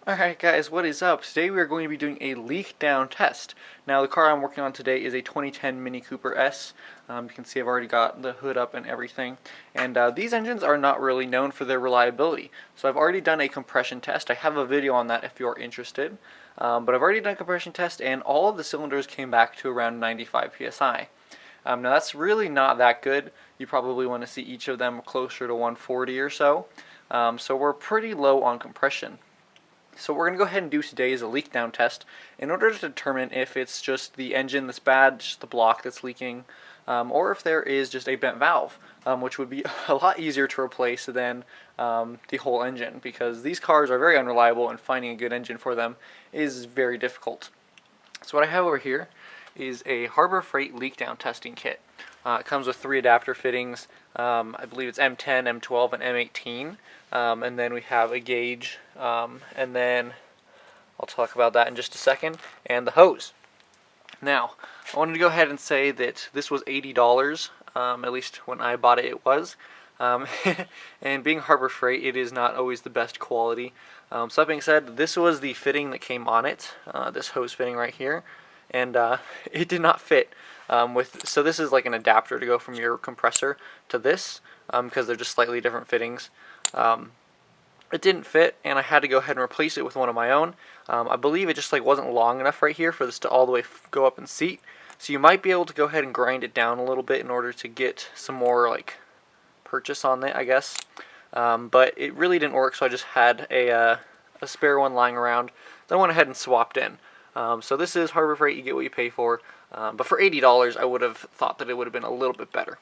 Alright guys, what is up? Today we are going to be doing a leak down test. Now the car I'm working on today is a 2010 Mini Cooper S. You can see I've already got the hood up and everything. And these engines are not really known for their reliability. So I've already done a compression test. I have a video on that if you're interested. But I've already done a compression test and all of the cylinders came back to around 95 psi. Now that's really not that good. You probably want to see each of them closer to 140 or so. So we're pretty low on compression. So what we're going to go ahead and do today is a leak down test in order to determine if it's just the engine that's bad, just the block that's leaking, or if there is just a bent valve, which would be a lot easier to replace than the whole engine, because these cars are very unreliable and finding a good engine for them is very difficult. So what I have over here is a Harbor Freight leak down testing kit. It comes with 3 adapter fittings. I believe it's M10, M12, and M18. And then we have a gauge, and then I'll talk about that in just a second, and the hose. Now, I wanted to go ahead and say that this was $80, at least when I bought it, it was. And being Harbor Freight, it is not always the best quality. So that being said, this was the fitting that came on it, this hose fitting right here, and it did not fit. So this is like an adapter to go from your compressor to this, because they're just slightly different fittings. It didn't fit, and I had to go ahead and replace it with one of my own. I believe it just wasn't long enough right here for this to all the way go up and seat. So you might be able to go ahead and grind it down a little bit in order to get some more purchase on it, I guess. But it really didn't work, so I just had a spare one lying around. Then I went ahead and swapped in. So this is Harbor Freight, you get what you pay for. But for $80, I would have thought that it would have been a little bit better.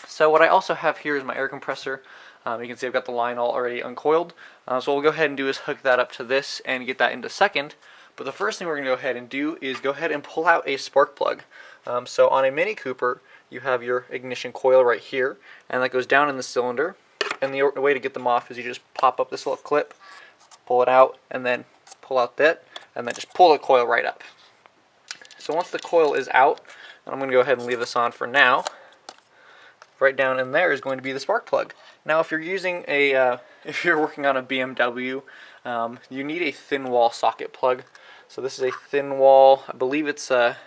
So what I also have here is my air compressor. You can see I've got the line all already uncoiled. So what we'll go ahead and do is hook that up to this and get that into second. But the first thing we're going to go ahead and do is go ahead and pull out a spark plug. So on a Mini Cooper, you have your ignition coil right here, and that goes down in the cylinder. And the way to get them off is you just pop up this little clip, pull it out, and then pull out that, and then just pull the coil right up. So once the coil is out, I'm going to go ahead and leave this on for now. Right down in there is going to be the spark plug. Now, if you're using if you're working on a BMW, you need a thin wall socket plug. So this is a thin wall. I believe it's a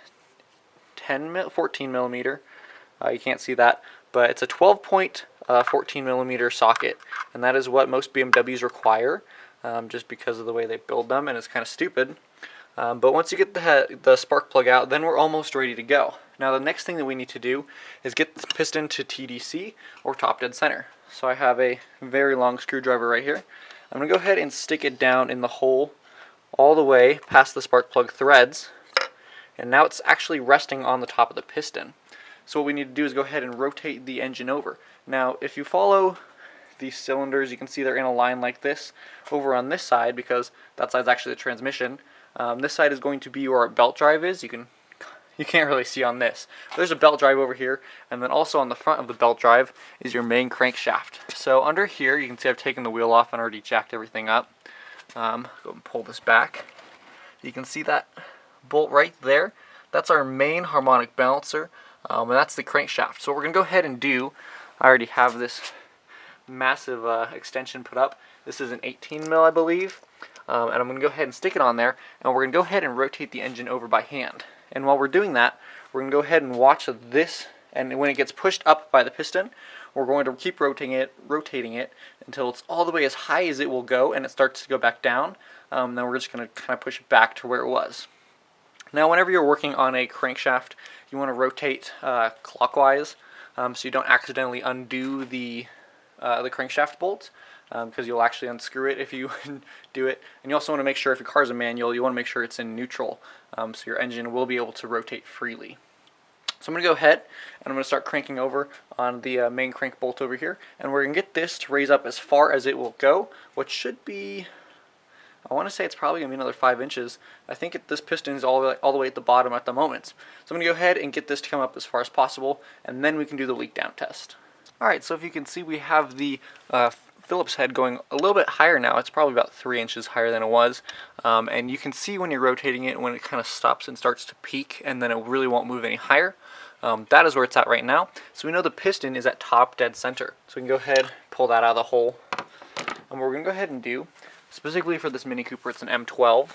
14 millimeter. You can't see that, but it's a 12-point 14 millimeter socket, and that is what most BMWs require, just because of the way they build them, and it's kind of stupid. But once you get the spark plug out, then we're almost ready to go. Now the next thing that we need to do is get the piston to TDC, or top dead center. So I have a very long screwdriver right here. I'm going to go ahead and stick it down in the hole all the way past the spark plug threads. And now it's actually resting on the top of the piston. So what we need to do is go ahead and rotate the engine over. Now if you follow these cylinders, you can see they're in a line like this over on this side, because that side's actually the transmission. This side is going to be where our belt drive is. You can't really see on this. There's a belt drive over here, and then also on the front of the belt drive is your main crankshaft. So under here, you can see I've taken the wheel off and already jacked everything up. Go and pull this back. You can see that bolt right there. That's our main harmonic balancer, and that's the crankshaft. So what we're going to go ahead and do, I already have this massive extension put up. This is an 18 mil, I believe. And I'm going to go ahead and stick it on there, and we're going to go ahead and rotate the engine over by hand. And while we're doing that, we're going to go ahead and watch this, and when it gets pushed up by the piston, we're going to keep rotating it until it's all the way as high as it will go, and it starts to go back down. Then we're just going to kind of push it back to where it was. Now whenever you're working on a crankshaft, you want to rotate clockwise, so you don't accidentally undo the crankshaft bolt, because you'll actually unscrew it if you do it. And you also want to make sure, if your car's a manual, you want to make sure it's in neutral, so your engine will be able to rotate freely. So I'm going to go ahead and I'm going to start cranking over on the main crank bolt over here, and we're going to get this to raise up as far as it will go, which should be, I want to say it's probably going to be another 5 inches. I think this piston is all the way at the bottom at the moment. So I'm going to go ahead and get this to come up as far as possible, and then we can do the leak down test. Alright, so if you can see, we have the Phillips head going a little bit higher now. It's probably about 3 inches higher than it was, and you can see when you're rotating it, when it kind of stops and starts to peak, and then it really won't move any higher. That is where it's at right now. So we know the piston is at top dead center. So we can go ahead, pull that out of the hole. And what we're going to go ahead and do, Specifically for this Mini Cooper, it's an M12,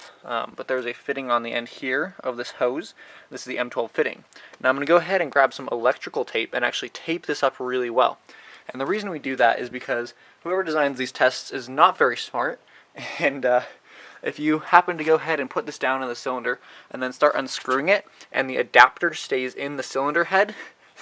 but there's a fitting on the end here of this hose. This is the M12 fitting. Now I'm going to go ahead and grab some electrical tape and actually tape this up really well. And the reason we do that is because whoever designs these tests is not very smart, and if you happen to go ahead and put this down in the cylinder and then start unscrewing it and the adapter stays in the cylinder head,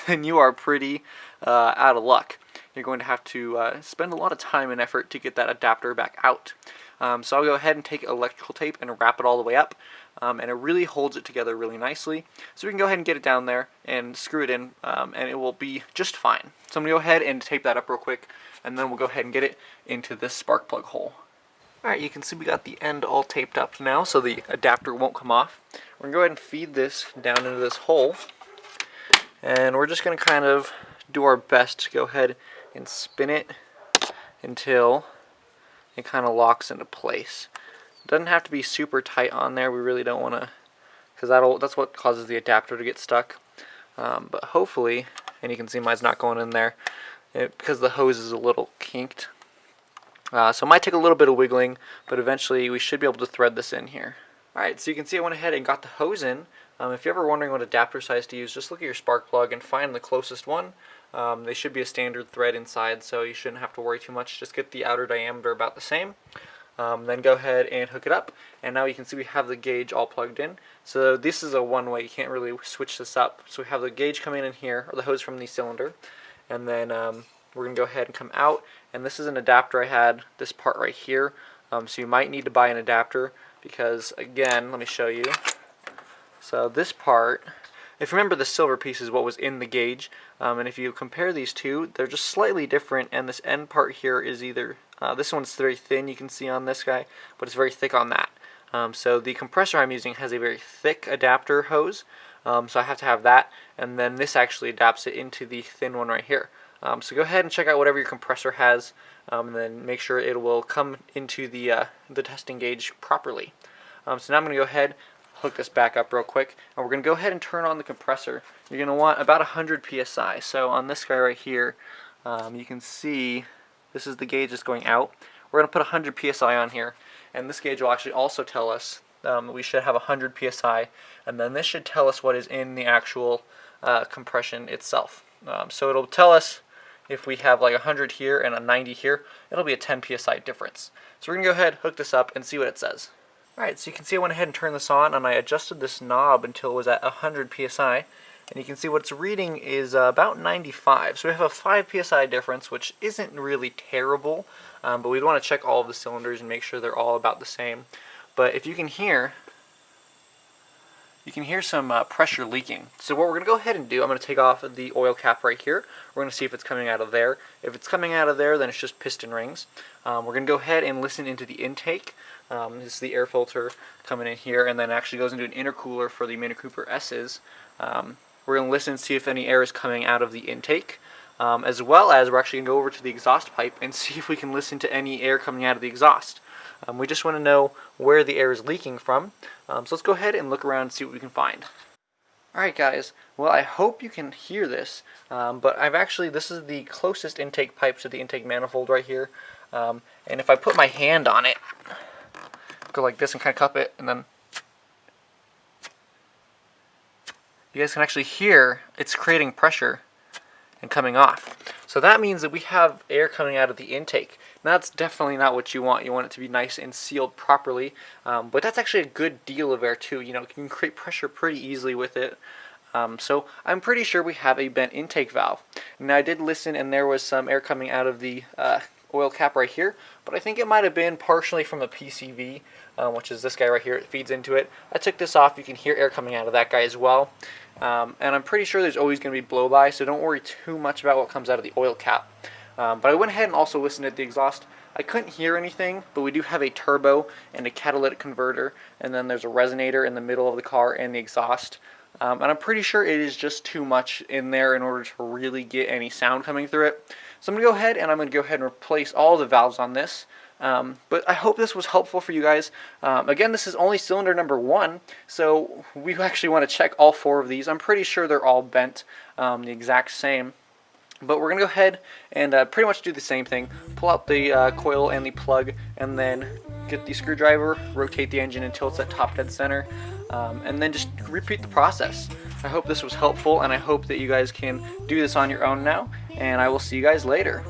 then you are pretty out of luck. You're going to have to spend a lot of time and effort to get that adapter back out. So I'll go ahead and take electrical tape and wrap it all the way up, and it really holds it together really nicely. So we can go ahead and get it down there and screw it in, and it will be just fine. So I'm going to go ahead and tape that up real quick, and then we'll go ahead and get it into this spark plug hole. Alright, you can see we got the end all taped up now, so the adapter won't come off. We're going to go ahead and feed this down into this hole, and we're just going to kind of do our best to go ahead and spin it until it kind of locks into place. It doesn't have to be super tight on there. We really don't want to, because that's what causes the adapter to get stuck. But hopefully, and you can see mine's not going in there because the hose is a little kinked. So it might take a little bit of wiggling, but eventually we should be able to thread this in here. Alright, so you can see I went ahead and got the hose in. If you're ever wondering what adapter size to use, just look at your spark plug and find the closest one. They should be a standard thread inside, so you shouldn't have to worry too much. Just get the outer diameter about the same. Then go ahead and hook it up, and now you can see we have the gauge all plugged in. So this is a one-way, you can't really switch this up. So we have the gauge coming in here, or the hose from the cylinder, and then we're going to go ahead and come out, and this is an adapter I had, this part right here. So you might need to buy an adapter because, again, let me show you. So this part, if you remember, the silver piece is what was in the gauge, and if you compare these two, they're just slightly different, and this end part here is either, this one's very thin, you can see on this guy, but it's very thick on that. So the compressor I'm using has a very thick adapter hose, so I have to have that, and then this actually adapts it into the thin one right here. So go ahead and check out whatever your compressor has, and then make sure it will come into the testing gauge properly. So now I'm going to go ahead, hook this back up real quick, and we're going to go ahead and turn on the compressor. You're going to want about 100 psi. So on this guy right here, you can see this is the gauge that's going out. We're going to put 100 psi on here, and this gauge will actually also tell us we should have 100 psi, and then this should tell us what is in the actual compression itself. So it'll tell us if we have like 100 here and a 90 here, it'll be a 10 psi difference. So we're going to go ahead, hook this up, and see what it says. Alright, so you can see I went ahead and turned this on, and I adjusted this knob until it was at 100 psi, and you can see what it's reading is about 95. So we have a 5 psi difference, which isn't really terrible, but we'd want to check all of the cylinders and make sure they're all about the same. But if you can hear some pressure leaking. So what we're going to go ahead and do, I'm going to take off the oil cap right here. We're going to see if it's coming out of there. If it's coming out of there, then it's just piston rings. We're going to go ahead and listen into the intake. This is the air filter coming in here, and then actually goes into an intercooler for the Mini Cooper S's. We're going to listen and see if any air is coming out of the intake, as well as we're actually going to go over to the exhaust pipe and see if we can listen to any air coming out of the exhaust. We just want to know where the air is leaking from, so let's go ahead and look around and see what we can find. Alright guys, well I hope you can hear this, but this is the closest intake pipe to the intake manifold right here, and if I put my hand on it, go like this and kind of cup it, and then you guys can actually hear it's creating pressure and coming off. So that means that we have air coming out of the intake. Now that's definitely not what you want. You want it to be nice and sealed properly, but that's actually a good deal of air too. You know, you can create pressure pretty easily with it. So I'm pretty sure we have a bent intake valve. Now I did listen, and there was some air coming out of the oil cap right here, but I think it might have been partially from the PCV, which is this guy right here. It feeds into it. I took this off. You can hear air coming out of that guy as well. And I'm pretty sure there's always going to be blow by, so don't worry too much about what comes out of the oil cap. But I went ahead and also listened at the exhaust. I couldn't hear anything, but we do have a turbo and a catalytic converter, and then there's a resonator in the middle of the car and the exhaust. And I'm pretty sure it is just too much in there in order to really get any sound coming through it. So I'm going to go ahead and replace all the valves on this. But I hope this was helpful for you guys. Again, this is only cylinder number 1, so we actually want to check all 4 of these. I'm pretty sure they're all bent the exact same. But we're going to go ahead and pretty much do the same thing. Pull out the coil and the plug, and then get the screwdriver, rotate the engine until it's at top dead center, and then just repeat the process. I hope this was helpful, and I hope that you guys can do this on your own now, and I will see you guys later.